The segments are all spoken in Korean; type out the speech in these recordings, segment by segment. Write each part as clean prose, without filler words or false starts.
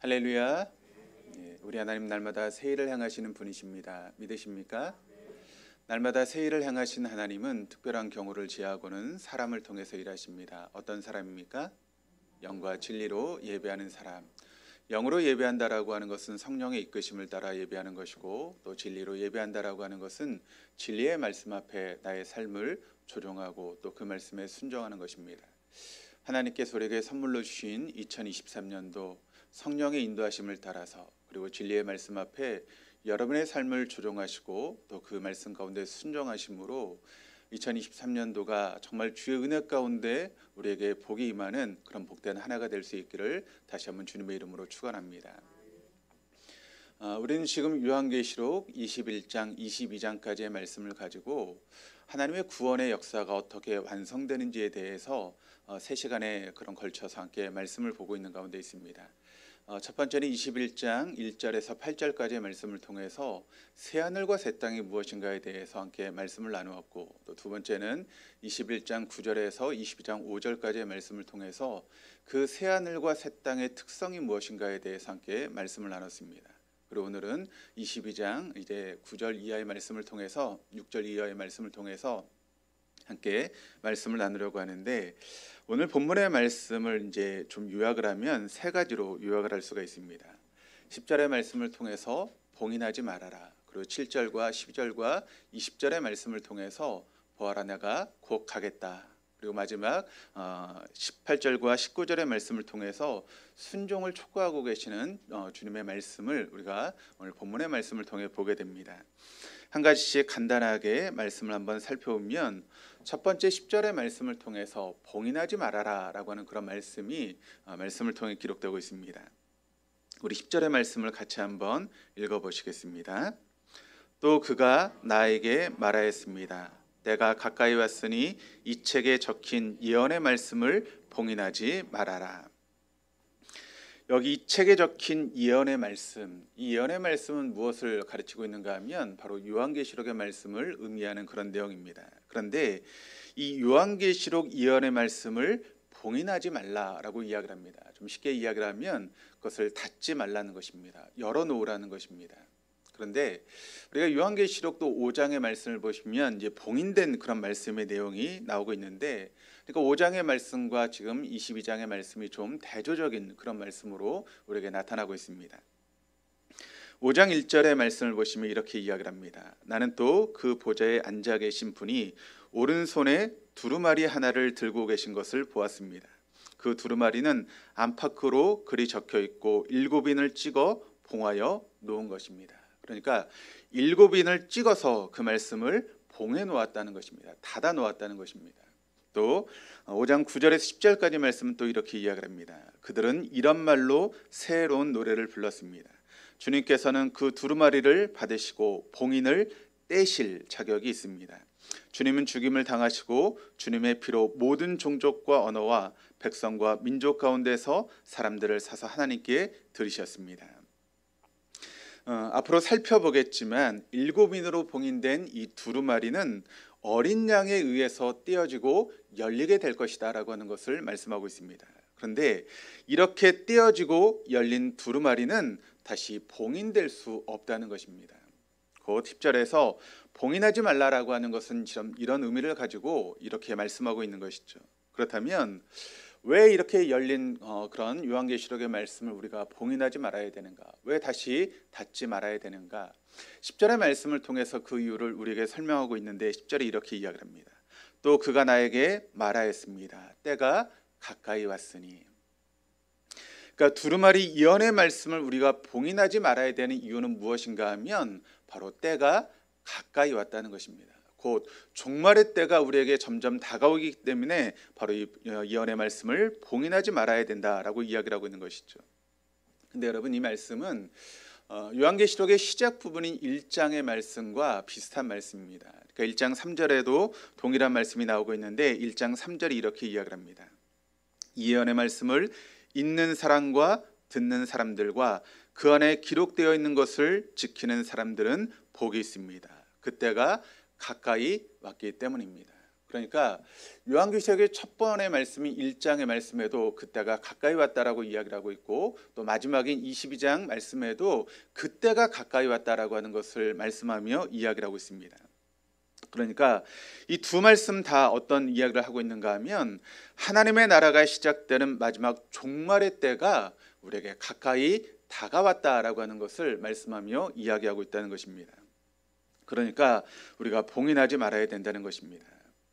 할렐루야. 우리 하나님 날마다 새 일을 행하시는 분이십니다. 믿으십니까? 날마다 새 일을 행하신 하나님은 특별한 경우를 제하고는 사람을 통해서 일하십니다. 어떤 사람입니까? 영과 진리로 예배하는 사람. 영으로 예배한다라고 하는 것은 성령의 이끄심을 따라 예배하는 것이고, 또 진리로 예배한다라고 하는 것은 진리의 말씀 앞에 나의 삶을 조종하고 또 그 말씀에 순종하는 것입니다. 하나님께서 우리에게 선물로 주신 2023년도 성령의 인도하심을 따라서, 그리고 진리의 말씀 앞에 여러분의 삶을 조종하시고 또 그 말씀 가운데 순종하심으로 2023년도가 정말 주의 은혜 가운데 우리에게 복이 임하는 그런 복된 하나가 될 수 있기를 다시 한번 주님의 이름으로 축원합니다. 우리는 지금 요한계시록 21장, 22장까지의 말씀을 가지고 하나님의 구원의 역사가 어떻게 완성되는지에 대해서 3시간에 그런 걸쳐서 함께 말씀을 보고 있는 가운데 있습니다. 첫 번째는 21장 1절에서 8절까지의 말씀을 통해서 새하늘과 새 땅이 무엇인가에 대해서 함께 말씀을 나누었고, 또 두 번째는 21장 9절에서 22장 5절까지의 말씀을 통해서 그 새하늘과 새 땅의 특성이 무엇인가에 대해서 함께 말씀을 나눴습니다. 그리고 오늘은 22장 이제 9절 이하의 말씀을 통해서 6절 이하의 말씀을 통해서 함께 말씀을 나누려고 하는데, 오늘 본문의 말씀을 이제 좀 요약을 하면 세 가지로 요약을 할 수가 있습니다. 10절의 말씀을 통해서 봉인하지 말아라. 그리고 7절과 12절과 20절의 말씀을 통해서 보아라, 내가 곧 가겠다. 그리고 마지막 18절과 19절의 말씀을 통해서 순종을 촉구하고 계시는 주님의 말씀을 우리가 오늘 본문의 말씀을 통해 보게 됩니다. 한 가지씩 간단하게 말씀을 한번 살펴보면, 첫 번째 10절의 말씀을 통해서 봉인하지 말아라 라고 하는 그런 말씀이 말씀을 통해 기록되고 있습니다. 우리 10절의 말씀을 같이 한번 읽어보시겠습니다. 또 그가 나에게 말하였습니다. 내가 가까이 왔으니 이 책에 적힌 예언의 말씀을 봉인하지 말아라. 여기 이 책에 적힌 예언의 말씀, 이 예언의 말씀은 무엇을 가르치고 있는가 하면 바로 요한계시록의 말씀을 의미하는 그런 내용입니다. 그런데 이 요한계시록 예언의 말씀을 봉인하지 말라라고 이야기를 합니다. 좀 쉽게 이야기를 하면 그것을 닫지 말라는 것입니다. 열어놓으라는 것입니다. 그런데 우리가 요한계시록도 5장의 말씀을 보시면 이제 봉인된 그런 말씀의 내용이 나오고 있는데, 그러니까 5장의 말씀과 지금 22장의 말씀이 좀 대조적인 그런 말씀으로 우리에게 나타나고 있습니다. 5장 1절의 말씀을 보시면 이렇게 이야기를 합니다. 나는 또 그 보좌에 앉아 계신 분이 오른손에 두루마리 하나를 들고 계신 것을 보았습니다. 그 두루마리는 안팎으로 글이 적혀 있고 7인을 찍어 봉하여 놓은 것입니다. 그러니까 7인을 찍어서 그 말씀을 봉해 놓았다는 것입니다. 닫아 놓았다는 것입니다. 또 5장 9절에서 10절까지 말씀은 또 이렇게 이야기를 합니다. 그들은 이런 말로 새로운 노래를 불렀습니다. 주님께서는 그 두루마리를 받으시고 봉인을 떼실 자격이 있습니다. 주님은 죽임을 당하시고 주님의 피로 모든 종족과 언어와 백성과 민족 가운데서 사람들을 사서 하나님께 드리셨습니다. 앞으로 살펴보겠지만 7인으로 봉인된 이 두루마리는 어린 양에 의해서 떼어지고 열리게 될 것이다 라고 하는 것을 말씀하고 있습니다. 그런데 이렇게 떼어지고 열린 두루마리는 다시 봉인될 수 없다는 것입니다. 곧 10절에서 봉인하지 말라라고 하는 것은 이런 의미를 가지고 이렇게 말씀하고 있는 것이죠. 그렇다면 왜 이렇게 열린 그런 요한계시록의 말씀을 우리가 봉인하지 말아야 되는가? 왜 다시 닫지 말아야 되는가? 10절의 말씀을 통해서 그 이유를 우리에게 설명하고 있는데, 10절에 이렇게 이야기를 합니다. 또 그가 나에게 말하였습니다. 때가 가까이 왔으니. 그러니까 두루마리 예언의 말씀을 우리가 봉인하지 말아야 되는 이유는 무엇인가 하면 바로 때가 가까이 왔다는 것입니다. 곧 종말의 때가 우리에게 점점 다가오기 때문에 바로 이 예언의 말씀을 봉인하지 말아야 된다라고 이야기를 하고 있는 것이죠. 근데 여러분, 이 말씀은 요한계시록의 시작 부분인 1장의 말씀과 비슷한 말씀입니다. 그러니까 1장 3절에도 동일한 말씀이 나오고 있는데 1장 3절이 이렇게 이야기를 합니다. 이 예언의 말씀을 읽는 사람과 듣는 사람들과 그 안에 기록되어 있는 것을 지키는 사람들은 복이 있습니다. 그때가 가까이 왔기 때문입니다. 그러니까 요한계시록의 첫 번의 말씀이 1장의 말씀에도 그때가 가까이 왔다라고 이야기를 하고 있고, 또 마지막인 22장 말씀에도 그때가 가까이 왔다라고 하는 것을 말씀하며 이야기를 하고 있습니다. 그러니까 이 두 말씀 다 어떤 이야기를 하고 있는가 하면, 하나님의 나라가 시작되는 마지막 종말의 때가 우리에게 가까이 다가왔다라고 하는 것을 말씀하며 이야기하고 있다는 것입니다. 그러니까 우리가 봉인하지 말아야 된다는 것입니다.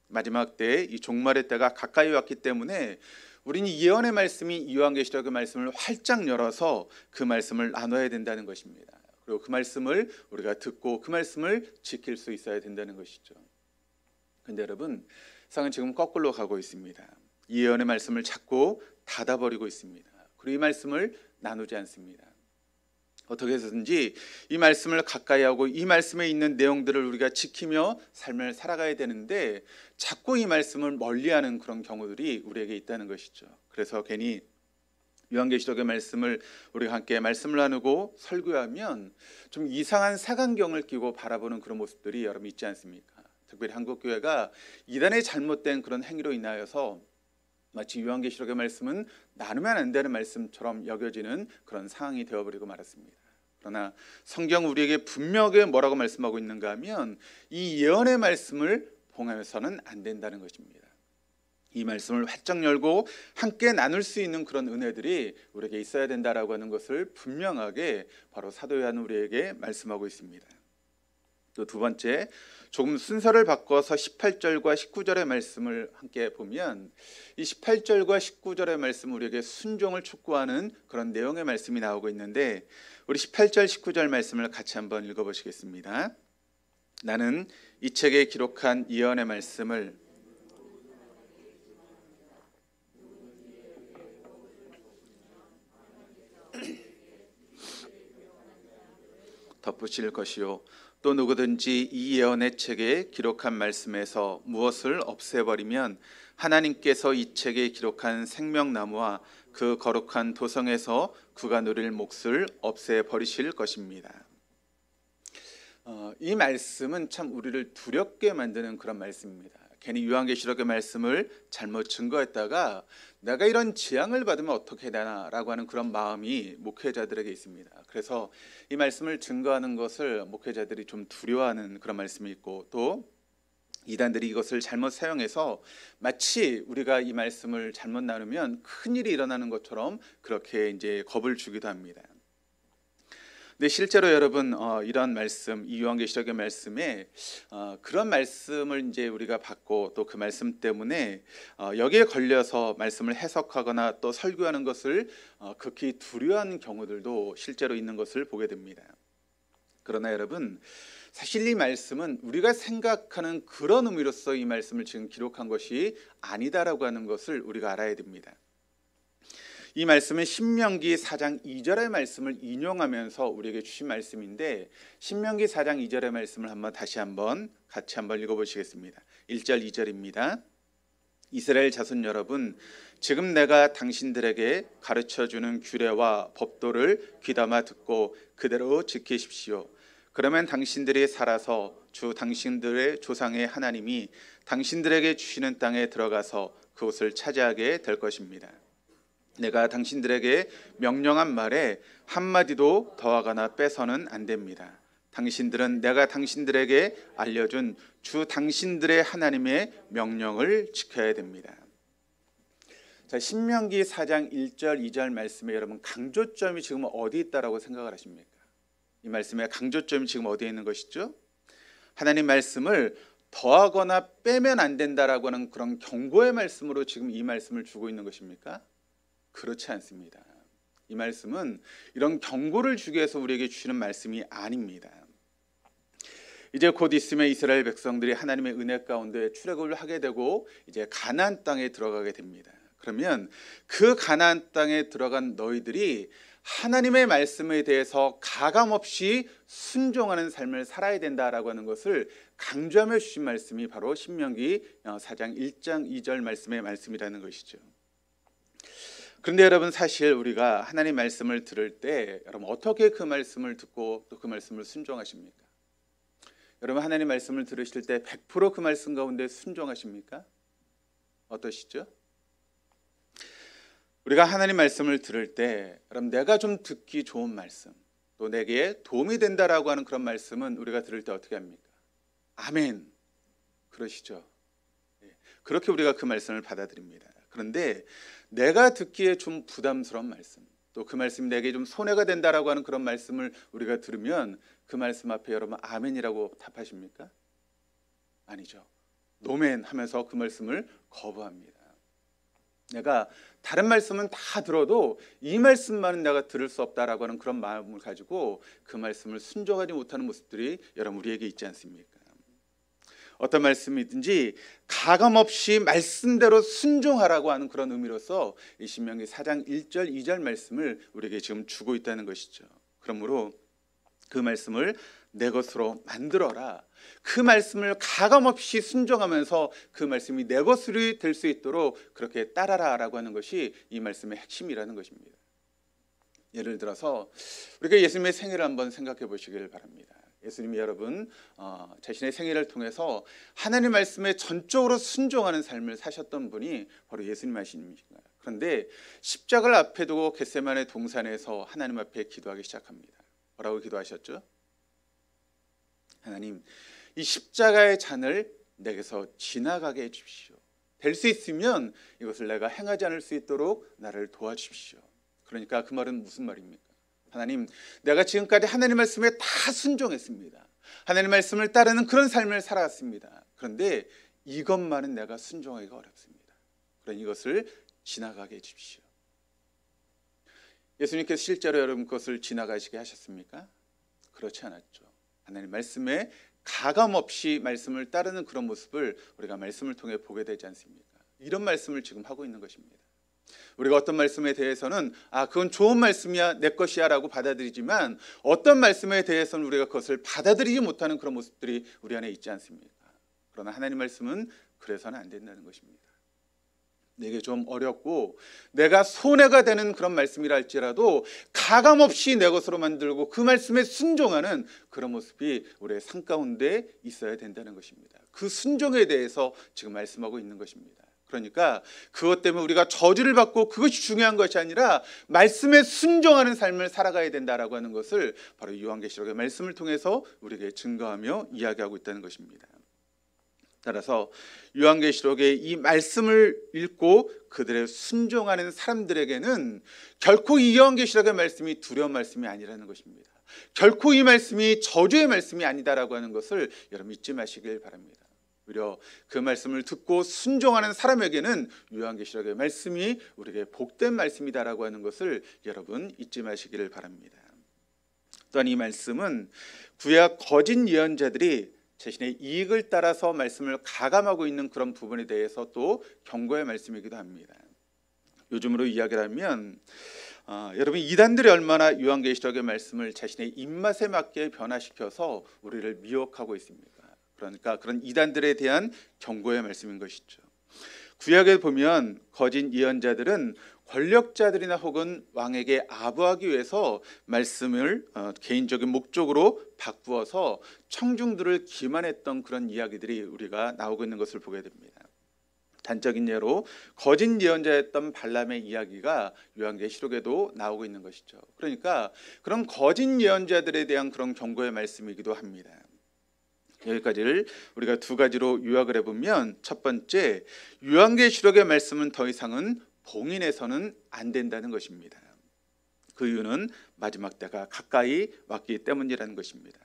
마지막 때에 이 종말의 때가 가까이 왔기 때문에 우리는 예언의 말씀이 요한계시록의 말씀을 활짝 열어서 그 말씀을 나눠야 된다는 것입니다. 그리고 그 말씀을 우리가 듣고 그 말씀을 지킬 수 있어야 된다는 것이죠. 그런데 여러분, 세상은 지금 거꾸로 가고 있습니다. 이 예언의 말씀을 자꾸 닫아버리고 있습니다. 그리고 이 말씀을 나누지 않습니다. 어떻게 해서든지 이 말씀을 가까이 하고 이 말씀에 있는 내용들을 우리가 지키며 삶을 살아가야 되는데, 자꾸 이 말씀을 멀리하는 그런 경우들이 우리에게 있다는 것이죠. 그래서 괜히 요한계시록의 말씀을 우리가 함께 말씀을 나누고 설교하면 좀 이상한 색안경을 끼고 바라보는 그런 모습들이 여러분 있지 않습니까? 특별히 한국교회가 이단의 잘못된 그런 행위로 인하여서 마치 요한계시록의 말씀은 나누면 안 되는 말씀처럼 여겨지는 그런 상황이 되어버리고 말았습니다. 그러나 성경 우리에게 분명하게 뭐라고 말씀하고 있는가 하면, 이 예언의 말씀을 봉하여서는 안 된다는 것입니다. 이 말씀을 활짝 열고 함께 나눌 수 있는 그런 은혜들이 우리에게 있어야 된다라고 하는 것을 분명하게 바로 사도 요한 우리에게 말씀하고 있습니다. 또 두 번째, 조금 순서를 바꿔서 18절과 19절의 말씀을 함께 보면, 이 18절과 19절의 말씀 우리에게 순종을 촉구하는 그런 내용의 말씀이 나오고 있는데, 우리 18절 19절 말씀을 같이 한번 읽어보시겠습니다. 나는 이 책에 기록한 예언의 말씀을 덧붙일 것이요, 또 누구든지 이 예언의 책에 기록한 말씀에서 무엇을 없애버리면 하나님께서 이 책에 기록한 생명나무와 그 거룩한 도성에서 그가 누릴 몫을 없애버리실 것입니다. 이 말씀은 참 우리를 두렵게 만드는 그런 말씀입니다. 괜히 요한계시록의 말씀을 잘못 증거했다가 내가 이런 재앙을 받으면 어떻게 되나라고 하는 그런 마음이 목회자들에게 있습니다. 그래서 이 말씀을 증거하는 것을 목회자들이 좀 두려워하는 그런 말씀이 있고, 또 이단들이 이것을 잘못 사용해서 마치 우리가 이 말씀을 잘못 나누면 큰일이 일어나는 것처럼 그렇게 이제 겁을 주기도 합니다. 근데 실제로 여러분, 이런 말씀, 이 요한계시록의 말씀에 그런 말씀을 이제 우리가 받고 또 그 말씀 때문에 여기에 걸려서 말씀을 해석하거나 또 설교하는 것을 극히 두려워하는 경우들도 실제로 있는 것을 보게 됩니다. 그러나 여러분, 사실 이 말씀은 우리가 생각하는 그런 의미로서 이 말씀을 지금 기록한 것이 아니다라고 하는 것을 우리가 알아야 됩니다. 이 말씀은 신명기 4장 2절의 말씀을 인용하면서 우리에게 주신 말씀인데, 신명기 4장 2절의 말씀을 같이 한번 읽어보시겠습니다. 1절 2절입니다. 이스라엘 자손 여러분, 지금 내가 당신들에게 가르쳐주는 규례와 법도를 귀담아 듣고 그대로 지키십시오. 그러면 당신들이 살아서 주 당신들의 조상의 하나님이 당신들에게 주시는 땅에 들어가서 그곳을 차지하게 될 것입니다. 내가 당신들에게 명령한 말에 한마디도 더하거나 빼서는 안 됩니다. 당신들은 내가 당신들에게 알려준 주 당신들의 하나님의 명령을 지켜야 됩니다. 자, 신명기 4장 1절 2절 말씀에 여러분 강조점이 지금 어디 있다라고 생각을 하십니까? 이 말씀의 강조점이 지금 어디에 있는 것이죠? 하나님 말씀을 더하거나 빼면 안 된다라고 하는 그런 경고의 말씀으로 지금 이 말씀을 주고 있는 것입니까? 그렇지 않습니다. 이 말씀은 이런 경고를 주기 위해서 우리에게 주시는 말씀이 아닙니다. 이제 곧 있으면 이스라엘 백성들이 하나님의 은혜 가운데 출애굽을 하게 되고 이제 가나안 땅에 들어가게 됩니다. 그러면 그 가나안 땅에 들어간 너희들이 하나님의 말씀에 대해서 가감없이 순종하는 삶을 살아야 된다라고 하는 것을 강조하며 주신 말씀이 바로 신명기 4장 1장 2절 말씀의 말씀이라는 것이죠. 그런데 여러분, 사실 우리가 하나님 말씀을 들을 때 여러분 어떻게 그 말씀을 듣고 또 그 말씀을 순종하십니까? 여러분 하나님 말씀을 들으실 때 100% 그 말씀 가운데 순종하십니까? 어떠시죠? 우리가 하나님 말씀을 들을 때 그럼 내가 좀 듣기 좋은 말씀, 또 내게 도움이 된다라고 하는 그런 말씀은 우리가 들을 때 어떻게 합니까? 아멘 그러시죠? 그렇게 우리가 그 말씀을 받아들입니다. 그런데 내가 듣기에 좀 부담스러운 말씀, 또 그 말씀이 내게 좀 손해가 된다라고 하는 그런 말씀을 우리가 들으면 그 말씀 앞에 여러분 아멘이라고 답하십니까? 아니죠. 노멘 하면서 그 말씀을 거부합니다. 내가 다른 말씀은 다 들어도 이 말씀만은 내가 들을 수 없다라고 하는 그런 마음을 가지고 그 말씀을 순종하지 못하는 모습들이 여러분 우리에게 있지 않습니까? 어떤 말씀이든지 가감없이 말씀대로 순종하라고 하는 그런 의미로서 이 신명기 4장 1절 2절 말씀을 우리에게 지금 주고 있다는 것이죠. 그러므로 그 말씀을 내 것으로 만들어라. 그 말씀을 가감없이 순종하면서 그 말씀이 내 것으로 될 수 있도록 그렇게 따라라라고 하는 것이 이 말씀의 핵심이라는 것입니다. 예를 들어서 우리가 예수님의 생애를 한번 생각해 보시길 바랍니다. 예수님이 여러분 자신의 생애를 통해서 하나님 말씀에 전적으로 순종하는 삶을 사셨던 분이 바로 예수님 하십니다. 그런데 십자가를 앞에 두고 겟세마네 동산에서 하나님 앞에 기도하기 시작합니다. 뭐라고 기도하셨죠? 하나님, 이 십자가의 잔을 내게서 지나가게 해주십시오. 될 수 있으면 이것을 내가 행하지 않을 수 있도록 나를 도와주십시오. 그러니까 그 말은 무슨 말입니까? 하나님, 내가 지금까지 하나님 말씀에 다 순종했습니다. 하나님 말씀을 따르는 그런 삶을 살아왔습니다. 그런데 이것만은 내가 순종하기가 어렵습니다. 그러니 이것을 지나가게 해주십시오. 예수님께서 실제로 여러분 그것을 지나가시게 하셨습니까? 그렇지 않았죠. 하나님 말씀에 가감없이 말씀을 따르는 그런 모습을 우리가 말씀을 통해 보게 되지 않습니까? 이런 말씀을 지금 하고 있는 것입니다. 우리가 어떤 말씀에 대해서는 그건 좋은 말씀이야, 내 것이야 라고 받아들이지만 어떤 말씀에 대해서는 우리가 그것을 받아들이지 못하는 그런 모습들이 우리 안에 있지 않습니까? 그러나 하나님 말씀은 그래서는 안 된다는 것입니다. 내게 좀 어렵고 내가 손해가 되는 그런 말씀이라 할지라도 가감없이 내 것으로 만들고 그 말씀에 순종하는 그런 모습이 우리의 삶 가운데 있어야 된다는 것입니다. 그 순종에 대해서 지금 말씀하고 있는 것입니다. 그러니까 그것 때문에 우리가 저주를 받고 그것이 중요한 것이 아니라 말씀에 순종하는 삶을 살아가야 된다라고 하는 것을 바로 요한계시록의 말씀을 통해서 우리에게 증거하며 이야기하고 있다는 것입니다. 따라서 요한계시록의 이 말씀을 읽고 그들의 순종하는 사람들에게는 결코 이 요한계시록의 말씀이 두려운 말씀이 아니라는 것입니다. 결코 이 말씀이 저주의 말씀이 아니다라고 하는 것을 여러분 잊지 마시길 바랍니다. 오히려 그 말씀을 듣고 순종하는 사람에게는 요한계시록의 말씀이 우리에게 복된 말씀이다라고 하는 것을 여러분 잊지 마시기를 바랍니다. 또한 이 말씀은 구약 거짓 예언자들이 자신의 이익을 따라서 말씀을 가감하고 있는 그런 부분에 대해서 또 경고의 말씀이기도 합니다. 요즘으로 이야기를 하면 여러분 이단들이 얼마나 요한계시록의 말씀을 자신의 입맛에 맞게 변화시켜서 우리를 미혹하고 있습니까? 그러니까 그런 이단들에 대한 경고의 말씀인 것이죠. 구약에 보면 거짓 예언자들은 권력자들이나 혹은 왕에게 아부하기 위해서 말씀을 개인적인 목적으로 바꾸어서 청중들을 기만했던 그런 이야기들이 우리가 나오고 있는 것을 보게 됩니다. 단적인 예로 거짓 예언자였던 발람의 이야기가 요한계시록에도 나오고 있는 것이죠. 그러니까 그런 거짓 예언자들에 대한 그런 경고의 말씀이기도 합니다. 여기까지를 우리가 두 가지로 요약을 해보면, 첫 번째, 요한계시록의 말씀은 더 이상은 봉인해서는 안 된다는 것입니다. 그 이유는 마지막 때가 가까이 왔기 때문이라는 것입니다.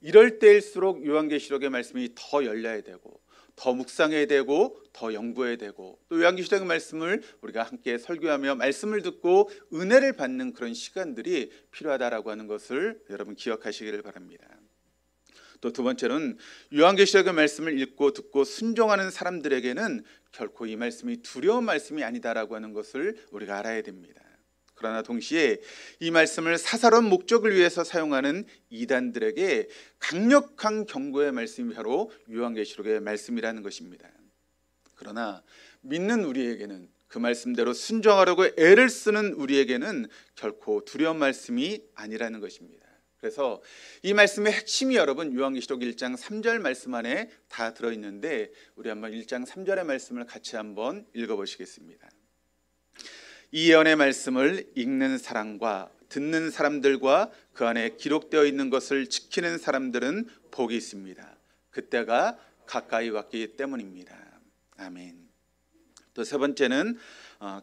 이럴 때일수록 요한계시록의 말씀이 더 열려야 되고 더 묵상해야 되고 더 연구해야 되고, 또 요한계시록의 말씀을 우리가 함께 설교하며 말씀을 듣고 은혜를 받는 그런 시간들이 필요하다라고 하는 것을 여러분 기억하시기를 바랍니다. 또 두 번째는 요한계시록의 말씀을 읽고 듣고 순종하는 사람들에게는 결코 이 말씀이 두려운 말씀이 아니다라고 하는 것을 우리가 알아야 됩니다. 그러나 동시에 이 말씀을 사사로운 목적을 위해서 사용하는 이단들에게 강력한 경고의 말씀이 바로 요한계시록의 말씀이라는 것입니다. 그러나 믿는 우리에게는, 그 말씀대로 순종하려고 애를 쓰는 우리에게는 결코 두려운 말씀이 아니라는 것입니다. 그래서 이 말씀의 핵심이 여러분 요한계시록 1장 3절 말씀 안에 다 들어있는데 우리 한번 1장 3절의 말씀을 같이 한번 읽어보시겠습니다. 이 예언의 말씀을 읽는 사람과 듣는 사람들과 그 안에 기록되어 있는 것을 지키는 사람들은 복이 있습니다. 그때가 가까이 왔기 때문입니다. 아멘. 또 세 번째는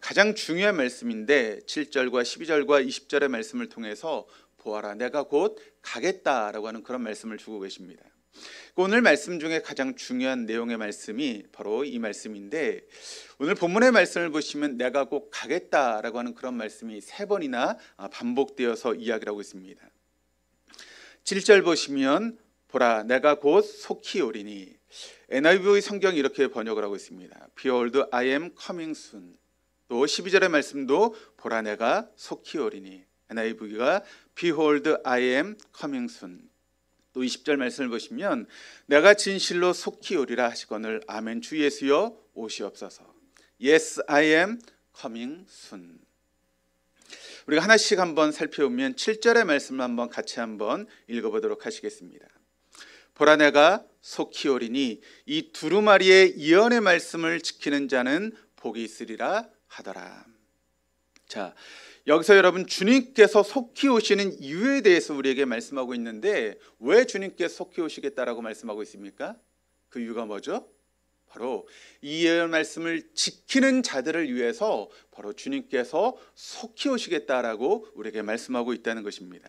가장 중요한 말씀인데 7절과 12절과 20절의 말씀을 통해서 보아라 내가 곧 가겠다라고 하는 그런 말씀을 주고 계십니다. 오늘 말씀 중에 가장 중요한 내용의 말씀이 바로 이 말씀인데 오늘 본문의 말씀을 보시면 내가 곧 가겠다라고 하는 그런 말씀이 세 번이나 반복되어서 이야기를 하고 있습니다. 7절 보시면 보라 내가 곧 속히 오리니 NIV 성경이 이렇게 번역을 하고 있습니다. Behold, I am coming soon. 또 12절의 말씀도 보라 내가 속히 오리니 NIV가 Behold, I am coming soon. 또 20절 말씀을 보시면 내가 진실로 속히 오리라 하시거늘 아멘 주 예수여 오시옵소서. Yes, I am coming soon. 우리가 하나씩 한번 살펴보면 7절의 말씀을 한번 같이 한번 읽어보도록 하시겠습니다. 보라 내가 속히 오리니 이 두루마리의 예언의 말씀을 지키는 자는 복이 있으리라 하더라. 자, 여기서 여러분 주님께서 속히 오시는 이유에 대해서 우리에게 말씀하고 있는데 왜 주님께서 속히 오시겠다라고 말씀하고 있습니까? 그 이유가 뭐죠? 바로 이 예언 말씀을 지키는 자들을 위해서 바로 주님께서 속히 오시겠다라고 우리에게 말씀하고 있다는 것입니다.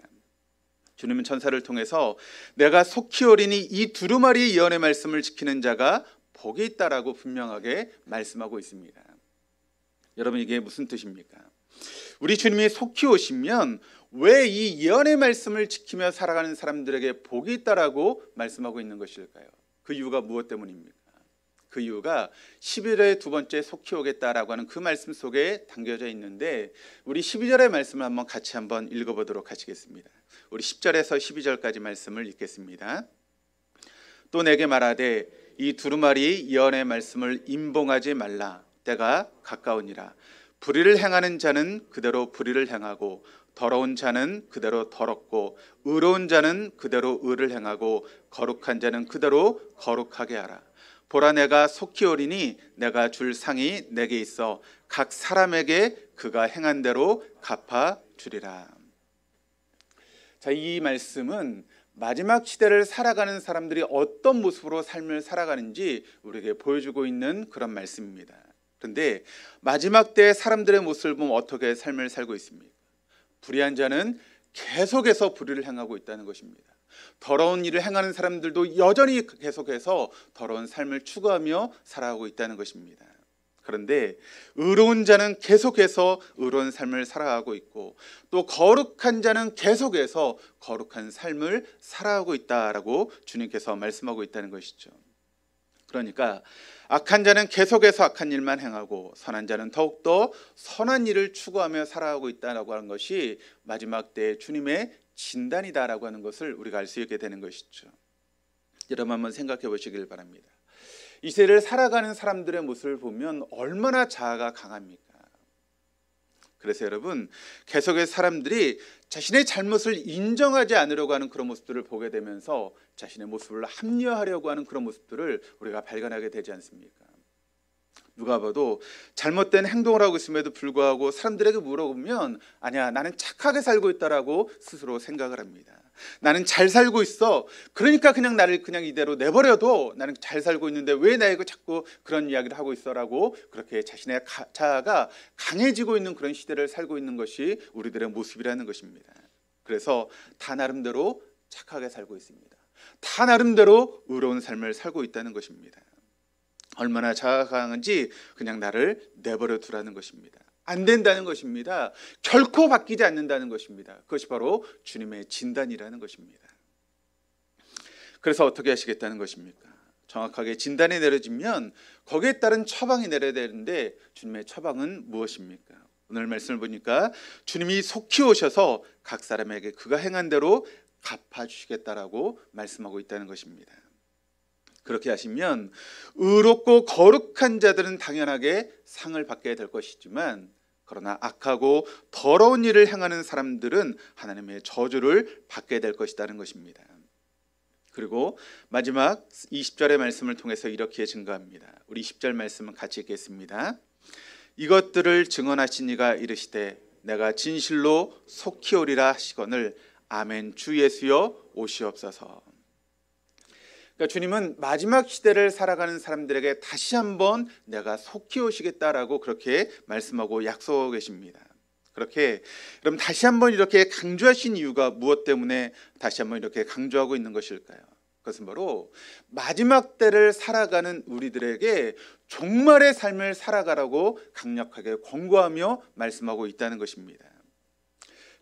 주님은 천사를 통해서 내가 속히 오리니 이 두루마리 예언의 말씀을 지키는 자가 복이 있다라고 분명하게 말씀하고 있습니다. 여러분 이게 무슨 뜻입니까? 우리 주님이 속히 오시면 왜 이 예언의 말씀을 지키며 살아가는 사람들에게 복이 있다라고 말씀하고 있는 것일까요? 그 이유가 무엇 때문입니까? 그 이유가 11절의 두 번째 속히 오겠다라고 하는 그 말씀 속에 담겨져 있는데 우리 12절의 말씀을 한번 같이 한번 읽어보도록 하시겠습니다. 우리 10절에서 12절까지 말씀을 읽겠습니다. 또 내게 말하되 이 두루마리 예언의 말씀을 임봉하지 말라. 때가 가까우니라. 불의를 행하는 자는 그대로 불의를 행하고 더러운 자는 그대로 더럽고 의로운 자는 그대로 의를 행하고 거룩한 자는 그대로 거룩하게 하라. 보라 내가 속히 오리니 내가 줄 상이 내게 있어 각 사람에게 그가 행한 대로 갚아 주리라. 자, 이 말씀은 마지막 시대를 살아가는 사람들이 어떤 모습으로 삶을 살아가는지 우리에게 보여주고 있는 그런 말씀입니다. 그런데 마지막 때 사람들의 모습을 보면 어떻게 삶을 살고 있습니까? 불의한 자는 계속해서 불의를 행하고 있다는 것입니다. 더러운 일을 행하는 사람들도 여전히 계속해서 더러운 삶을 추구하며 살아가고 있다는 것입니다. 그런데 의로운 자는 계속해서 의로운 삶을 살아가고 있고 또 거룩한 자는 계속해서 거룩한 삶을 살아가고 있다라고 주님께서 말씀하고 있다는 것이죠. 그러니까 악한 자는 계속해서 악한 일만 행하고 선한 자는 더욱더 선한 일을 추구하며 살아가고 있다라고 하는 것이 마지막 때 주님의 진단이다라고 하는 것을 우리가 알 수 있게 되는 것이죠. 여러분 한번 생각해 보시길 바랍니다. 이 세대를 살아가는 사람들의 모습을 보면 얼마나 자아가 강합니까? 그래서 여러분 계속해서 사람들이 자신의 잘못을 인정하지 않으려고 하는 그런 모습들을 보게 되면서 자신의 모습을 합리화하려고 하는 그런 모습들을 우리가 발견하게 되지 않습니까? 누가 봐도 잘못된 행동을 하고 있음에도 불구하고 사람들에게 물어보면 아니야 나는 착하게 살고 있다라고 스스로 생각을 합니다. 나는 잘 살고 있어. 그러니까 그냥 나를 그냥 이대로 내버려도 나는 잘 살고 있는데 왜 나에게 자꾸 그런 이야기를 하고 있어라고 그렇게 자신의 자아가 강해지고 있는 그런 시대를 살고 있는 것이 우리들의 모습이라는 것입니다. 그래서 다 나름대로 착하게 살고 있습니다. 다 나름대로 의로운 삶을 살고 있다는 것입니다. 얼마나 자아가 강한지 그냥 나를 내버려 두라는 것입니다. 안 된다는 것입니다. 결코 바뀌지 않는다는 것입니다. 그것이 바로 주님의 진단이라는 것입니다. 그래서 어떻게 하시겠다는 것입니까? 정확하게 진단이 내려지면 거기에 따른 처방이 내려야 되는데 주님의 처방은 무엇입니까? 오늘 말씀을 보니까 주님이 속히 오셔서 각 사람에게 그가 행한 대로 갚아주시겠다라고 말씀하고 있다는 것입니다. 그렇게 하시면 의롭고 거룩한 자들은 당연하게 상을 받게 될 것이지만 그러나 악하고 더러운 일을 행하는 사람들은 하나님의 저주를 받게 될 것이라는 것입니다. 그리고 마지막 20절의 말씀을 통해서 이렇게 증거합니다. 우리 10절 말씀은 같이 읽겠습니다. 이것들을 증언하신 이가 이르시되 내가 진실로 속히 오리라 하시거늘 아멘. 주 예수여 오시옵소서. 그러니까 주님은 마지막 시대를 살아가는 사람들에게 다시 한번 내가 속히 오시겠다라고 그렇게 말씀하고 약속하고 계십니다. 그렇게 그럼 다시 한번 이렇게 강조하신 이유가 무엇 때문에 다시 한번 이렇게 강조하고 있는 것일까요? 그것은 바로 마지막 때를 살아가는 우리들에게 종말의 삶을 살아가라고 강력하게 권고하며 말씀하고 있다는 것입니다.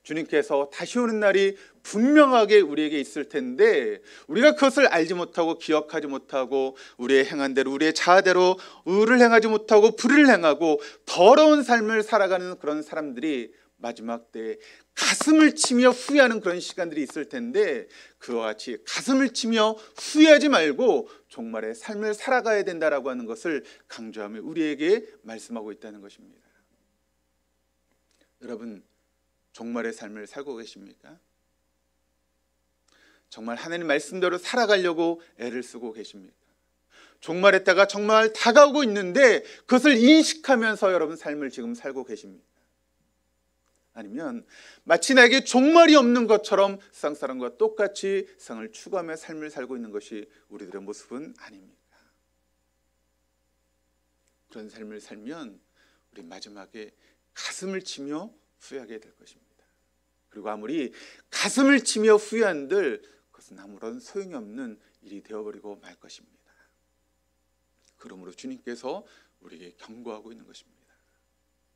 주님께서 다시 오는 날이 분명하게 우리에게 있을 텐데 우리가 그것을 알지 못하고 기억하지 못하고 우리의 행한 대로 우리의 자아대로 의를 행하지 못하고 불을 행하고 더러운 삶을 살아가는 그런 사람들이 마지막 때에 가슴을 치며 후회하는 그런 시간들이 있을 텐데 그와 같이 가슴을 치며 후회하지 말고 종말의 삶을 살아가야 된다라고 하는 것을 강조하며 우리에게 말씀하고 있다는 것입니다. 여러분, 종말의 삶을 살고 계십니까? 정말 하나님 말씀대로 살아가려고 애를 쓰고 계십니까? 종말의 때가 정말 다가오고 있는데 그것을 인식하면서 여러분 삶을 지금 살고 계십니까? 아니면 마치 나에게 종말이 없는 것처럼 세상 사람과 똑같이 세상을 추구하며 삶을 살고 있는 것이 우리들의 모습은 아닙니까? 그런 삶을 살면 우리 마지막에 가슴을 치며 후회하게 될 것입니다. 그리고 아무리 가슴을 치며 후회한들 그것은 아무런 소용이 없는 일이 되어버리고 말 것입니다. 그러므로 주님께서 우리에게 경고하고 있는 것입니다.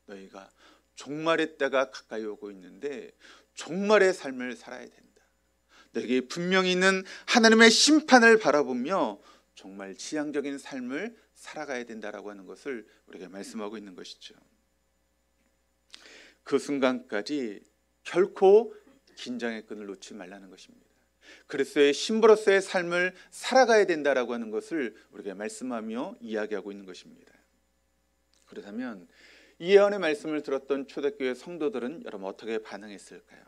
너희가 종말의 때가 가까이 오고 있는데 종말의 삶을 살아야 된다. 너에게 분명히 있는 하나님의 심판을 바라보며 정말 지향적인 삶을 살아가야 된다라고 하는 것을 우리에게 말씀하고 있는 것이죠. 그 순간까지 결코 긴장의 끈을 놓지 말라는 것입니다. 그리스도의 신부로서의 삶을 살아가야 된다라고 하는 것을 우리에게 말씀하며 이야기하고 있는 것입니다. 그렇다면 이 예언의 말씀을 들었던 초대교회 성도들은 여러분 어떻게 반응했을까요?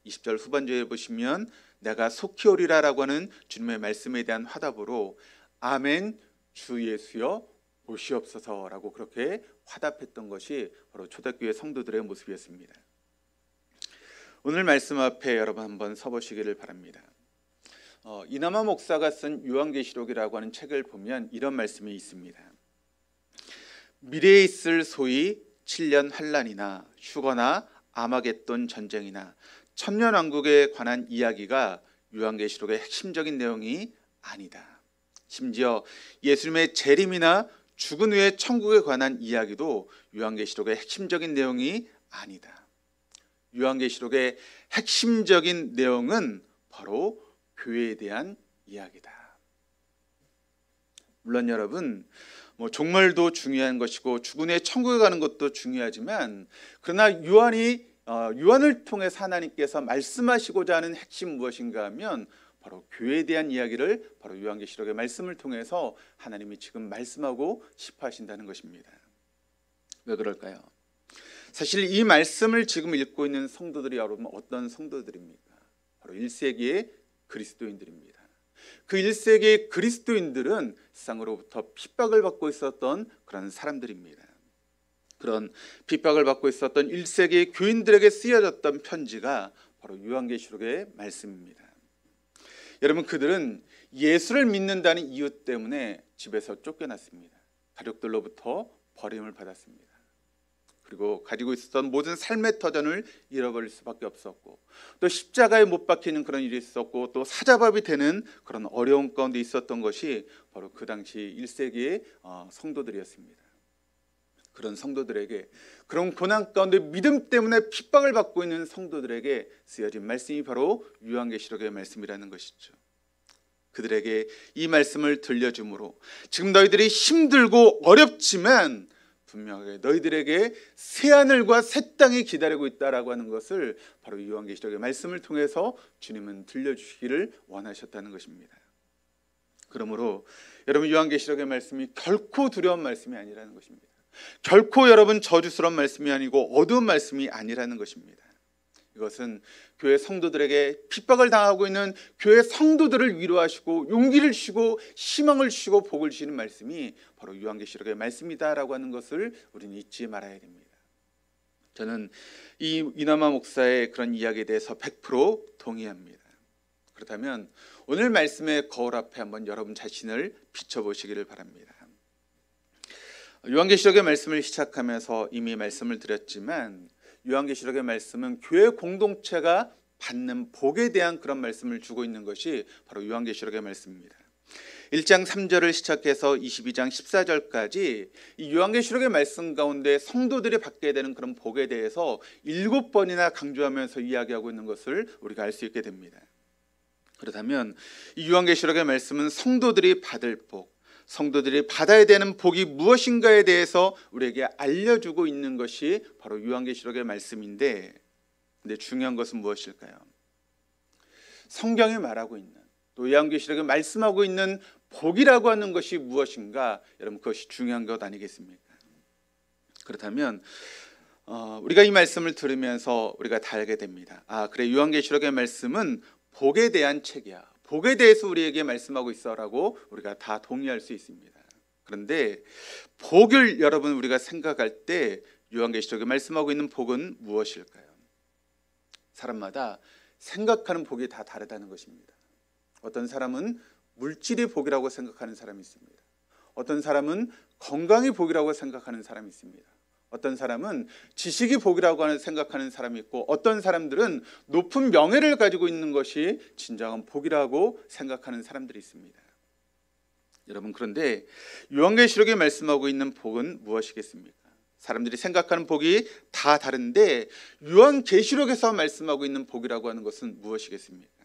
20절 후반절에 보시면 내가 속히 오리라라고 하는 주님의 말씀에 대한 화답으로 아멘 주 예수여 오시옵소서라고 그렇게 화답했던 것이 바로 초대교회 성도들의 모습이었습니다. 오늘 말씀 앞에 여러분 한번 서보시기를 바랍니다. 이나마 목사가 쓴 요한계시록이라고 하는 책을 보면 이런 말씀이 있습니다. 미래에 있을 소위 7년 환란이나 휴거나 아마겟돈 전쟁이나 천년왕국에 관한 이야기가 요한계시록의 핵심적인 내용이 아니다. 심지어 예수님의 재림이나 죽은 후의 천국에 관한 이야기도 요한계시록의 핵심적인 내용이 아니다. 요한계시록의 핵심적인 내용은 바로 교회에 대한 이야기다. 물론 여러분 종말도 중요한 것이고 죽은 후에 천국에 가는 것도 중요하지만 그러나 요한을 통해서 하나님께서 말씀하시고자 하는 핵심 무엇인가 하면 바로 교회에 대한 이야기를 바로 요한계시록의 말씀을 통해서 하나님이 지금 말씀하고 싶어 하신다는 것입니다. 왜 그럴까요? 사실 이 말씀을 지금 읽고 있는 성도들이 여러분 어떤 성도들입니까? 바로 1세기의 그리스도인들입니다. 그 1세기의 그리스도인들은 세상으로부터 핍박을 받고 있었던 그런 사람들입니다. 그런 핍박을 받고 있었던 1세기의 교인들에게 쓰여졌던 편지가 바로 요한계시록의 말씀입니다. 여러분 그들은 예수를 믿는다는 이유 때문에 집에서 쫓겨났습니다. 가족들로부터 버림을 받았습니다. 그리고 가지고 있었던 모든 삶의 터전을 잃어버릴 수밖에 없었고 또 십자가에 못 박히는 그런 일이 있었고 또 사자밥이 되는 그런 어려운 가운데 있었던 것이 바로 그 당시 1세기의 성도들이었습니다. 그런 성도들에게 그런 고난 가운데 믿음 때문에 핍박을 받고 있는 성도들에게 쓰여진 말씀이 바로 요한계시록의 말씀이라는 것이죠. 그들에게 이 말씀을 들려주므로 지금 너희들이 힘들고 어렵지만 분명하게 너희들에게 새하늘과 새 땅이 기다리고 있다라고 하는 것을 바로 요한계시록의 말씀을 통해서 주님은 들려주시기를 원하셨다는 것입니다. 그러므로 여러분 요한계시록의 말씀이 결코 두려운 말씀이 아니라는 것입니다. 결코 여러분 저주스러운 말씀이 아니고 어두운 말씀이 아니라는 것입니다. 이것은 교회 성도들에게 핍박을 당하고 있는 교회 성도들을 위로하시고 용기를 주시고 희망을 주시고 복을 주시는 말씀이 바로 요한계시록의 말씀이다라고 하는 것을 우리는 잊지 말아야 됩니다. 저는 이 이나마 목사의 그런 이야기에 대해서 100% 동의합니다. 그렇다면 오늘 말씀의 거울 앞에 한번 여러분 자신을 비춰보시기를 바랍니다. 요한계시록의 말씀을 시작하면서 이미 말씀을 드렸지만 요한계시록의 말씀은 교회 공동체가 받는 복에 대한 그런 말씀을 주고 있는 것이 바로 요한계시록의 말씀입니다. 1장 3절을 시작해서 22장 14절까지 이 요한계시록의 말씀 가운데 성도들이 받게 되는 그런 복에 대해서 7번이나 강조하면서 이야기하고 있는 것을 우리가 알 수 있게 됩니다. 그렇다면 이 요한계시록의 말씀은 성도들이 받을 복, 성도들이 받아야 되는 복이 무엇인가에 대해서 우리에게 알려주고 있는 것이 바로 요한계시록의 말씀인데, 근데 중요한 것은 무엇일까요? 성경이 말하고 있는, 또 요한계시록에 말씀하고 있는 복이라고 하는 것이 무엇인가, 여러분 그것이 중요한 것 아니겠습니까? 그렇다면 우리가 이 말씀을 들으면서 우리가 다 알게 됩니다. 그래, 요한계시록의 말씀은 복에 대한 책이야, 복에 대해서 우리에게 말씀하고 있어라고 우리가 다 동의할 수 있습니다. 그런데 복을 여러분 우리가 생각할 때 요한계시록에 말씀하고 있는 복은 무엇일까요? 사람마다 생각하는 복이 다 다르다는 것입니다. 어떤 사람은 물질이 복이라고 생각하는 사람이 있습니다. 어떤 사람은 건강이 복이라고 생각하는 사람이 있습니다. 어떤 사람은 지식이 복이라고 생각하는 사람이 있고, 어떤 사람들은 높은 명예를 가지고 있는 것이 진정한 복이라고 생각하는 사람들이 있습니다. 여러분, 그런데 요한계시록에 말씀하고 있는 복은 무엇이겠습니까? 사람들이 생각하는 복이 다 다른데 요한계시록에서 말씀하고 있는 복이라고 하는 것은 무엇이겠습니까?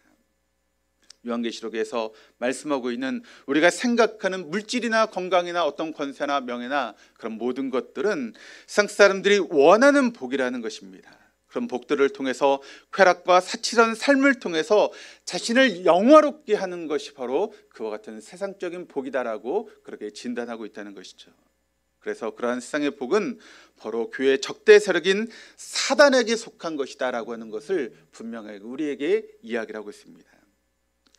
요한계시록에서 말씀하고 있는 우리가 생각하는 물질이나 건강이나 어떤 권세나 명예나 그런 모든 것들은 세상 사람들이 원하는 복이라는 것입니다. 그런 복들을 통해서 쾌락과 사치스러운 삶을 통해서 자신을 영화롭게 하는 것이 바로 그와 같은 세상적인 복이다라고 그렇게 진단하고 있다는 것이죠. 그래서 그러한 세상의 복은 바로 교회의 적대 세력인 사단에게 속한 것이다라고 하는 것을 분명하게 우리에게 이야기를 하고 있습니다.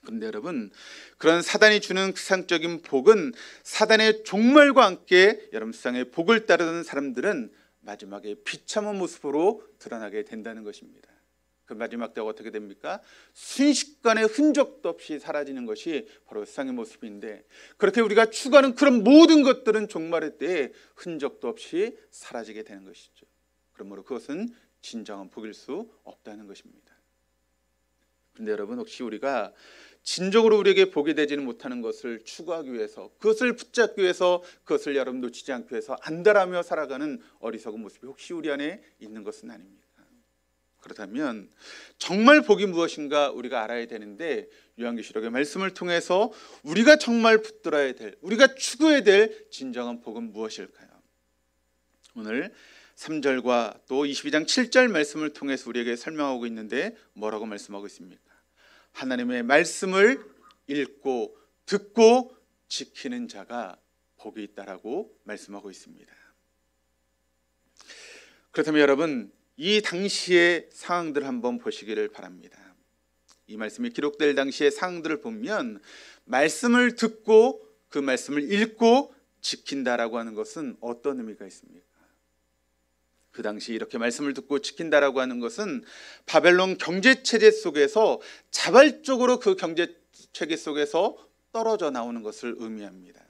그런데 여러분, 그런 사단이 주는 세상적인 복은 사단의 종말과 함께 여러분 세상의 복을 따르는 사람들은 마지막에 비참한 모습으로 드러나게 된다는 것입니다. 그 마지막 때가 어떻게 됩니까? 순식간에 흔적도 없이 사라지는 것이 바로 세상의 모습인데, 그렇게 우리가 추구하는 그런 모든 것들은 종말의 때에 흔적도 없이 사라지게 되는 것이죠. 그러므로 그것은 진정한 복일 수 없다는 것입니다. 그런데 여러분, 혹시 우리가 진정으로 우리에게 복이 되지는 못하는 것을 추구하기 위해서, 그것을 붙잡기 위해서, 그것을 여러분 놓치지 않기 위해서 안달하며 살아가는 어리석은 모습이 혹시 우리 안에 있는 것은 아닙니까? 그렇다면 정말 복이 무엇인가 우리가 알아야 되는데, 요한계시록의 말씀을 통해서 우리가 정말 붙들어야 될, 우리가 추구해야 될 진정한 복은 무엇일까요? 오늘 3절과 또 22장 7절 말씀을 통해서 우리에게 설명하고 있는데 뭐라고 말씀하고 있습니까? 하나님의 말씀을 읽고 듣고 지키는 자가 복이 있다라고 말씀하고 있습니다. 그렇다면 여러분, 이 당시의 상황들을 한번 보시기를 바랍니다. 이 말씀이 기록될 당시의 상황들을 보면 말씀을 듣고 그 말씀을 읽고 지킨다라고 하는 것은 어떤 의미가 있습니까? 그 당시 이렇게 말씀을 듣고 지킨다라고 하는 것은 바벨론 경제체제 속에서 자발적으로 그 경제체계 속에서 떨어져 나오는 것을 의미합니다.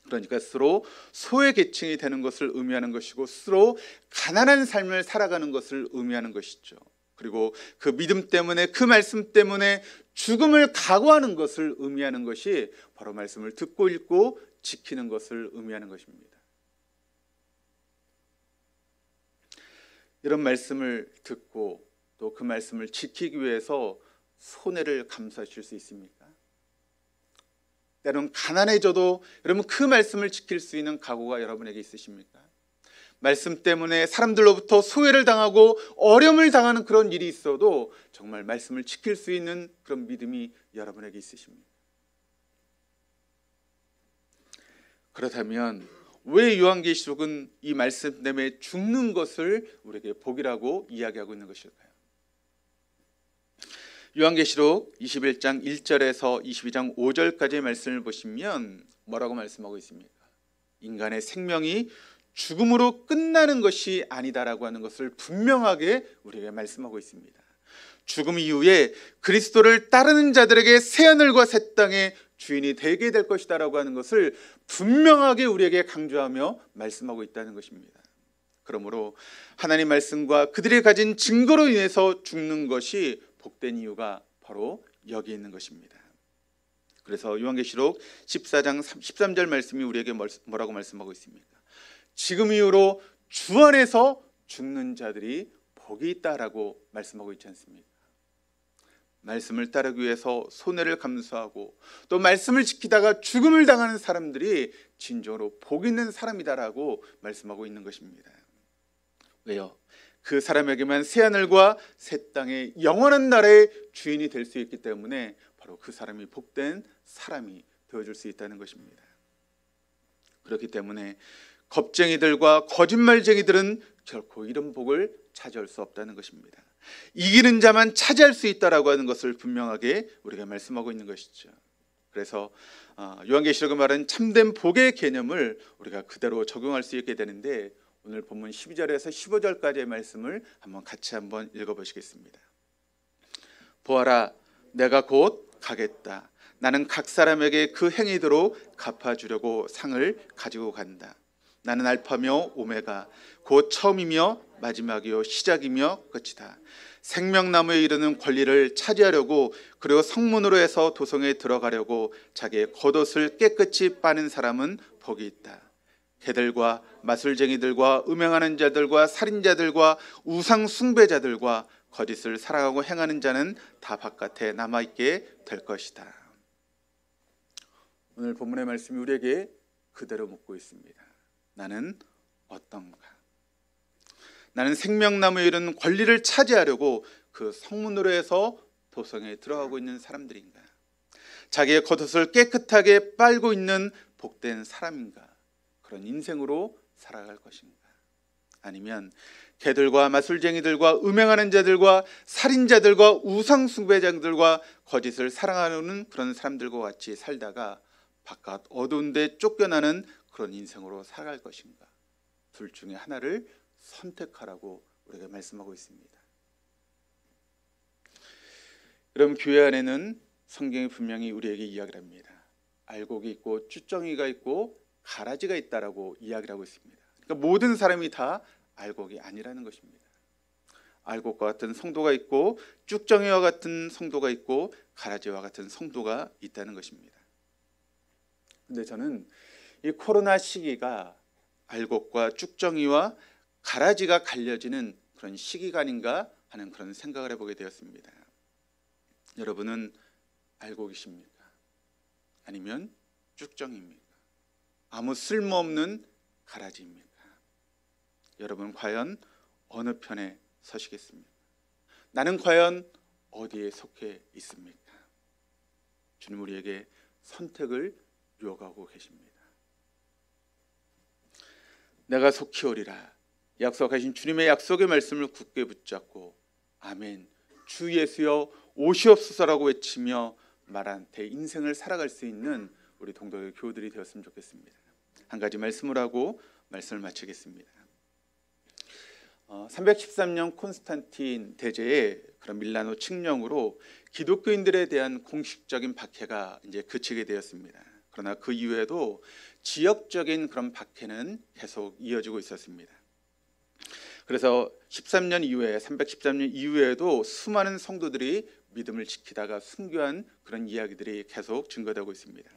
그러니까 스스로 소외 계층이 되는 것을 의미하는 것이고, 스스로 가난한 삶을 살아가는 것을 의미하는 것이죠. 그리고 그 믿음 때문에, 그 말씀 때문에 죽음을 각오하는 것을 의미하는 것이 바로 말씀을 듣고 읽고 지키는 것을 의미하는 것입니다. 이런 말씀을 듣고 또 그 말씀을 지키기 위해서 손해를 감수하실 수 있습니까? 때론 가난해져도 여러분 그 말씀을 지킬 수 있는 각오가 여러분에게 있으십니까? 말씀 때문에 사람들로부터 소외를 당하고 어려움을 당하는 그런 일이 있어도 정말 말씀을 지킬 수 있는 그런 믿음이 여러분에게 있으십니까? 그렇다면 왜 요한계시록은 이 말씀 때문에 죽는 것을 우리에게 복이라고 이야기하고 있는 것일까요? 요한계시록 21장 1절에서 22장 5절까지의 말씀을 보시면 뭐라고 말씀하고 있습니까? 인간의 생명이 죽음으로 끝나는 것이 아니다라고 하는 것을 분명하게 우리에게 말씀하고 있습니다. 죽음 이후에 그리스도를 따르는 자들에게 새하늘과 새 땅의 주인이 되게 될 것이다라고 하는 것을 분명하게 우리에게 강조하며 말씀하고 있다는 것입니다. 그러므로 하나님 말씀과 그들이 가진 증거로 인해서 죽는 것이 복된 이유가 바로 여기 있는 것입니다. 그래서 요한계시록 14장 13절 말씀이 우리에게 뭐라고 말씀하고 있습니까? 지금 이후로 주 안에서 죽는 자들이 복이 있다라고 말씀하고 있지 않습니까? 말씀을 따르기 위해서 손해를 감수하고 또 말씀을 지키다가 죽음을 당하는 사람들이 진정으로 복 있는 사람이다라고 말씀하고 있는 것입니다. 왜요? 그 사람에게만 새하늘과 새 땅의 영원한 나라의 주인이 될 수 있기 때문에 바로 그 사람이 복된 사람이 되어줄 수 있다는 것입니다. 그렇기 때문에 겁쟁이들과 거짓말쟁이들은 결코 이런 복을 차지할 수 없다는 것입니다. 이기는 자만 차지할 수 있다라고 하는 것을 분명하게 우리가 말씀하고 있는 것이죠. 그래서 요한계시록에 말하는 참된 복의 개념을 우리가 그대로 적용할 수 있게 되는데, 오늘 본문 12절에서 15절까지의 말씀을 같이 한번 읽어보시겠습니다. 보아라, 내가 곧 가겠다. 나는 각 사람에게 그 행위대로 갚아주려고 상을 가지고 간다. 나는 알파며 오메가, 곧 처음이며 마지막이요 시작이며 끝이다. 생명나무에 이르는 권리를 차지하려고, 그리고 성문으로 해서 도성에 들어가려고 자기의 겉옷을 깨끗이 빠는 사람은 복이 있다. 개들과 마술쟁이들과 음행하는 자들과 살인자들과 우상 숭배자들과 거짓을 사랑하고 행하는 자는 다 바깥에 남아있게 될 것이다. 오늘 본문의 말씀이 우리에게 그대로 묻고 있습니다. 나는 어떤가? 나는 생명나무에 이르는 권리를 차지하려고 그 성문으로 해서 도성에 들어가고 있는 사람들인가? 자기의 겉옷을 깨끗하게 빨고 있는 복된 사람인가? 그런 인생으로 살아갈 것인가? 아니면 개들과 마술쟁이들과 음행하는 자들과 살인자들과 우상숭배자들과 거짓을 사랑하는 그런 사람들과 같이 살다가 바깥 어두운 데 쫓겨나는 그런 인생으로 살아갈 것인가? 둘 중에 하나를 선택하라고 우리가 말씀하고 있습니다. 그럼 교회 안에는 성경이 분명히 우리에게 이야기를 합니다. 알곡이 있고 쭈쩡이가 있고 가라지가 있다라고 이야기를 하고 있습니다. 그러니까 모든 사람이 다 알곡이 아니라는 것입니다. 알곡과 같은 성도가 있고 쭈쩡이와 같은 성도가 있고 가라지와 같은 성도가 있다는 것입니다. 근데 저는 이 코로나 시기가 알곡과 쭈쩡이와 가라지가 갈려지는 그런 시기가 아닌가 하는 그런 생각을 해보게 되었습니다. 여러분은 알곡이십니까? 아니면 쭈쩡입니까? 아무 쓸모없는 가라지입니까? 여러분 과연 어느 편에 서시겠습니까? 나는 과연 어디에 속해 있습니까? 주님 우리에게 선택을 요구하고 계십니다. 내가 속히 오리라. 약속하신 주님의 약속의 말씀을 굳게 붙잡고 아멘, 주 예수여 오시옵소서라고 외치며 말한 대 인생을 살아갈 수 있는 우리 동덕의 교우들이 되었으면 좋겠습니다. 한 가지 말씀을 하고 말씀을 마치겠습니다. 313년 콘스탄틴 대제의 그런 밀라노 칙령으로 기독교인들에 대한 공식적인 박해가 이제 그치게 되었습니다. 그러나 그 이후에도 지역적인 그런 박해는 계속 이어지고 있었습니다. 그래서 313년 이후에도 수많은 성도들이 믿음을 지키다가 순교한 그런 이야기들이 계속 증거되고 있습니다.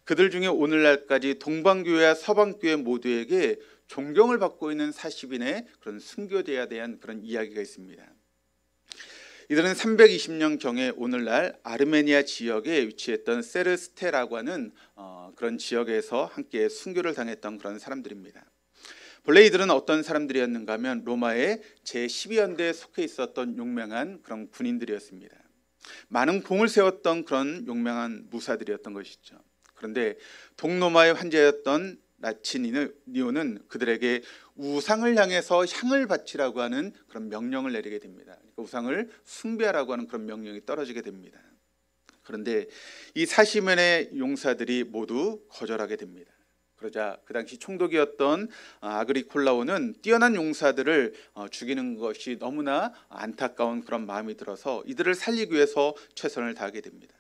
그들 중에 오늘날까지 동방교회와 서방교회 모두에게 존경을 받고 있는 40인의 그런 순교자에 대한 그런 이야기가 있습니다. 이들은 320년경에 오늘날 아르메니아 지역에 위치했던 세르스테라고 하는 그런 지역에서 함께 순교를 당했던 그런 사람들입니다. 본래 이들은 어떤 사람들이었는가 하면 로마의 제12연대에 속해 있었던 용맹한 그런 군인들이었습니다. 많은 공을 세웠던 그런 용맹한 무사들이었던 것이죠. 그런데 동로마의 황제였던 나치니오는 그들에게 우상을 향해서 향을 바치라고 하는 그런 명령을 내리게 됩니다. 그러니까 우상을 숭배하라고 하는 그런 명령이 떨어지게 됩니다. 그런데 이 40명의 용사들이 모두 거절하게 됩니다. 그러자 그 당시 총독이었던 아그리콜라오는 뛰어난 용사들을 죽이는 것이 너무나 안타까운 그런 마음이 들어서 이들을 살리기 위해서 최선을 다하게 됩니다.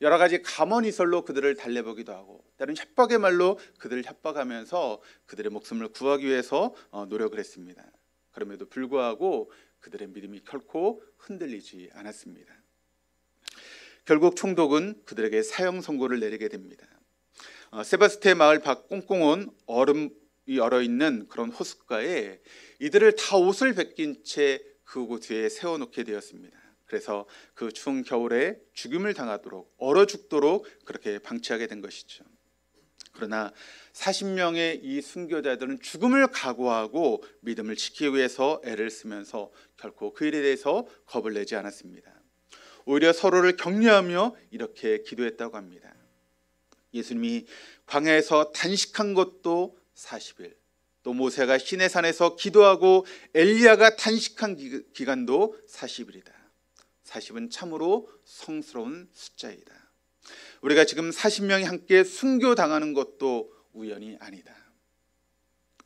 여러 가지 감언이설로 그들을 달래보기도 하고 다른 협박의 말로 그들을 협박하면서 그들의 목숨을 구하기 위해서 노력을 했습니다. 그럼에도 불구하고 그들의 믿음이 결코 흔들리지 않았습니다. 결국 총독은 그들에게 사형 선고를 내리게 됩니다. 세바스테 마을 밖 꽁꽁온 얼음이 얼어있는 그런 호숫가에 이들을 다 옷을 벗긴 채 그곳에 세워놓게 되었습니다. 그래서 그 추운 겨울에 죽임을 당하도록 얼어 죽도록 그렇게 방치하게 된 것이죠. 그러나 40명의 이 순교자들은 죽음을 각오하고 믿음을 지키기 위해서 애를 쓰면서 결코 그 일에 대해서 겁을 내지 않았습니다. 오히려 서로를 격려하며 이렇게 기도했다고 합니다. 예수님이 광야에서 단식한 것도 40일, 또 모세가 시내산에서 기도하고 엘리야가 단식한 기간도 40일이다. 40은 참으로 성스러운 숫자이다. 우리가 지금 40명이 함께 순교당하는 것도 우연이 아니다.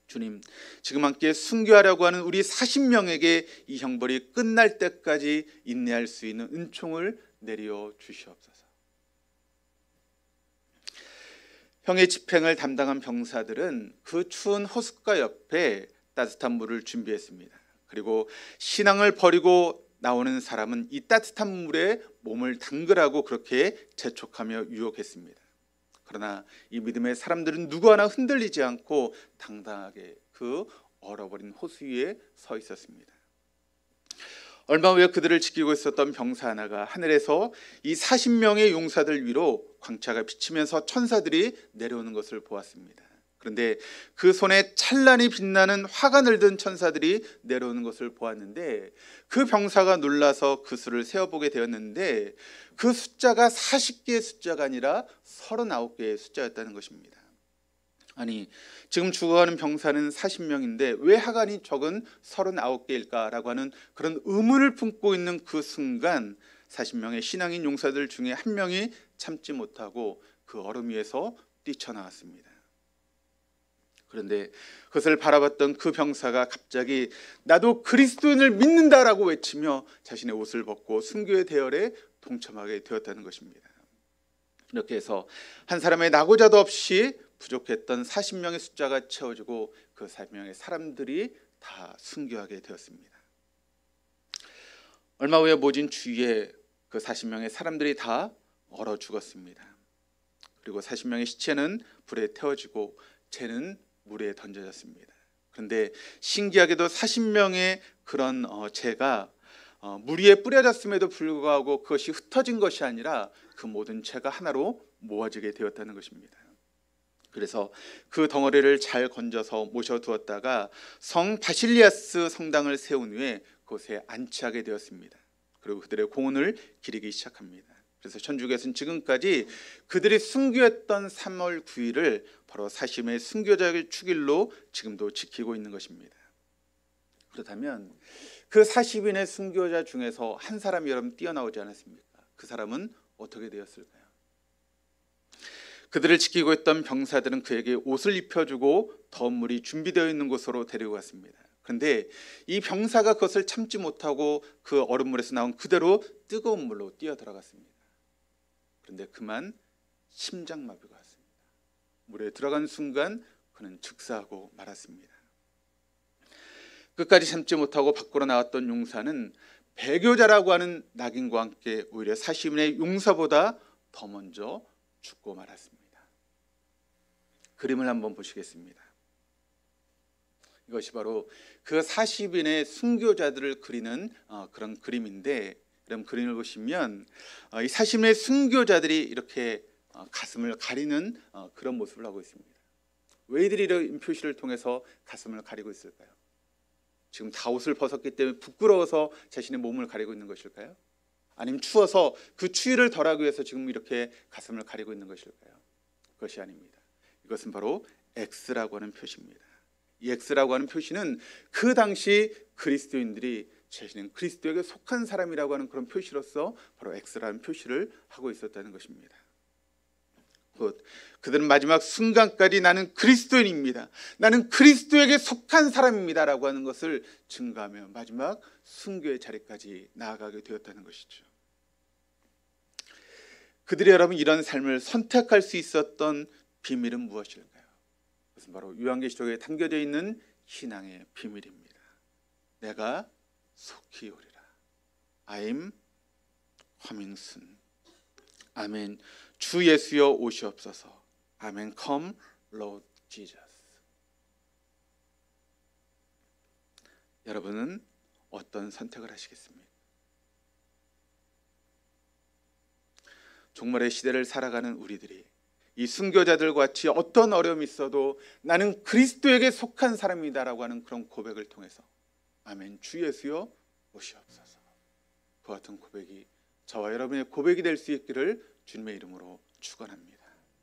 주님, 지금 함께 순교하려고 하는 우리 40명에게 이 형벌이 끝날 때까지 인내할 수 있는 은총을 내려 주시옵소서. 형의 집행을 담당한 병사들은 그 추운 호숫가 옆에 따뜻한 물을 준비했습니다. 그리고 신앙을 버리고 나오는 사람은 이 따뜻한 물에 몸을 담그라고 그렇게 재촉하며 유혹했습니다. 그러나 이 믿음의 사람들은 누구 하나 흔들리지 않고 당당하게 그 얼어버린 호수 위에 서 있었습니다. 얼마 후에 그들을 지키고 있었던 병사 하나가 하늘에서 이 40명의 용사들 위로 광채가 비치면서 천사들이 내려오는 것을 보았습니다. 그런데 그 손에 찬란히 빛나는 화관을 든 천사들이 내려오는 것을 보았는데 그 병사가 놀라서 그 수를 세어보게 되었는데 그 숫자가 40개의 숫자가 아니라 39개의 숫자였다는 것입니다. 아니, 지금 죽어가는 병사는 40명인데 왜 화관이 적은 39개일까라고 하는 그런 의문을 품고 있는 그 순간 40명의 신앙인 용사들 중에 한 명이 참지 못하고 그 얼음 위에서 뛰쳐나왔습니다. 그런데 그것을 바라봤던 그 병사가 갑자기 나도 그리스도인을 믿는다라고 외치며 자신의 옷을 벗고 순교의 대열에 동참하게 되었다는 것입니다. 이렇게 해서 한 사람의 낙오자도 없이 부족했던 40명의 숫자가 채워지고 그 40명의 사람들이 다 순교하게 되었습니다. 얼마 후에 모진 주위에 그 40명의 사람들이 다 얼어 죽었습니다. 그리고 40명의 시체는 불에 태워지고 채는 물에 던져졌습니다. 그런데 신기하게도 40명의 그런 채가 물 위에 뿌려졌음에도 불구하고 그것이 흩어진 것이 아니라 그 모든 채가 하나로 모아지게 되었다는 것입니다. 그래서 그 덩어리를 잘 건져서 모셔두었다가 성 바실리아스 성당을 세운 후에 그곳에 안치하게 되었습니다. 그리고 그들의 공훈을 기리기 시작합니다. 그래서 천주교에서는 지금까지 그들이 순교했던 3월 9일을 바로 40명의 순교자의 축일로 지금도 지키고 있는 것입니다. 그렇다면 그 40인의 순교자 중에서 한 사람이 여러분 뛰어나오지 않았습니까? 그 사람은 어떻게 되었을까요? 그들을 지키고 있던 병사들은 그에게 옷을 입혀주고 더운 물이 준비되어 있는 곳으로 데리고 갔습니다. 그런데 이 병사가 그것을 참지 못하고 그 얼음물에서 나온 그대로 뜨거운 물로 뛰어 들어갔습니다. 그런데 그만 심장마비가 왔습니다. 물에 들어간 순간 그는 즉사하고 말았습니다. 끝까지 참지 못하고 밖으로 나왔던 용사는 배교자라고 하는 낙인과 함께 오히려 40인의 용사보다 더 먼저 죽고 말았습니다. 그림을 한번 보시겠습니다. 이것이 바로 그 40인의 순교자들을 그리는 그런 그림인데, 그럼 그림을 보시면 이 40인의 순교자들이 이렇게 가슴을 가리는 그런 모습을 하고 있습니다. 왜 이들이 이런 표시를 통해서 가슴을 가리고 있을까요? 지금 다 옷을 벗었기 때문에 부끄러워서 자신의 몸을 가리고 있는 것일까요? 아니면 추워서 그 추위를 덜하기 위해서 지금 이렇게 가슴을 가리고 있는 것일까요? 그것이 아닙니다. 이것은 바로 X라고 하는 표시입니다. 이 X라고 하는 표시는 그 당시 그리스도인들이 자신은 그리스도에게 속한 사람이라고 하는 그런 표시로서 바로 X라는 표시를 하고 있었다는 것입니다. 곧 그들은 마지막 순간까지 나는 그리스도인입니다, 나는 그리스도에게 속한 사람입니다 라고 하는 것을 증거하며 마지막 순교의 자리까지 나아가게 되었다는 것이죠. 그들이 여러분 이런 삶을 선택할 수 있었던 비밀은 무엇일까요? 그것은 바로 요한계시록에 담겨져 있는 신앙의 비밀입니다. 내가 속히 오리라. I'm coming soon. 아멘. 주 예수여 오시옵소서. 아멘. Come Lord Jesus. 여러분은 어떤 선택을 하시겠습니까? 종말의 시대를 살아가는 우리들이 이 순교자들과 같이 어떤 어려움이 있어도 나는 그리스도에게 속한 사람이다라고 하는 그런 고백을 통해서 아멘. 주 예수여 오시옵소서. 그와 같은 고백이 저와 여러분의 고백이 될 수 있기를 주님의 이름으로 축원합니다.